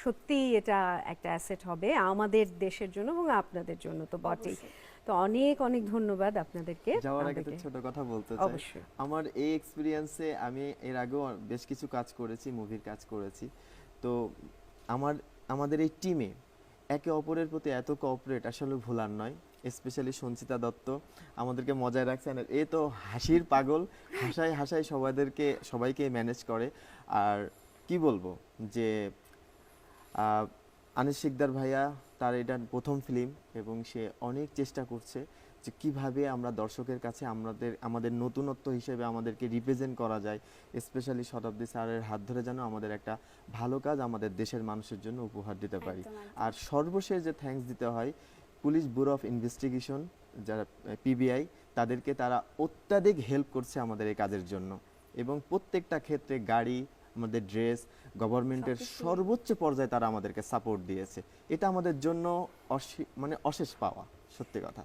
সত্যিই এটা একটা অ্যাসেট হবে আমাদের দেশের জন্য এবং আপনাদের জন্য তো বটেই। অবশ্যই। তো অনেক অনেক ধন্যবাদ আপনাদেরকে। যাওয়ার আগে তো আমাদেরকে ছোট কথা বলতে চাই। অবশ্যই। আমার এই এক্সপেরিয়েন্সে আমি এর আগেও বেশ কিছু কাজ করেছি, মুভির কাজ করেছি। তো আমার আমাদের এই টিমে একে অপরের প্রতি এত কোঅপারেট আসলে ভোলার নয়। স্পেশালি সঞ্চিতা দত্ত আমাদেরকে মজায় রাখছেন। এ তো হাসির পাগল, হাসায় হাসায় সবাইকে ম্যানেজ করে। আর কি বলবো যে আনিস শিকদার ভাইয়া, তার এটা প্রথম ফিল্ম এবং সে অনেক চেষ্টা করছে যে কিভাবে আমরা দর্শকের কাছে আমাদের নতুনত্ব হিসেবে আমাদেরকে রিপ্রেজেন্ট করা যায়। স্পেশালি শতাব্দী স্যারের হাত ধরে যেন আমাদের একটা ভালো কাজ আমাদের দেশের মানুষের জন্য উপহার দিতে পারি। একদম, একদম। আর সর্বশেষ যে থ্যাঙ্কস দিতে হয় পুলিশ ব্যুরো অফ ইনভেস্টিগেশন, যারা পিবিআই, তাদেরকে তারা অত্যাধিক হেল্প করছে আমাদের এই কাজের জন্য এবং প্রত্যেকটা ক্ষেত্রে গাড়ি, আমাদের ড্রেস, গভর্নমেন্টের সবকিছু। সর্বোচ্চ পর্যায়ে তারা আমাদেরকে সাপোর্ট দিয়েছে। এটা আমাদের জন্য মানে অশেষ পাওয়া, সত্যি কথা।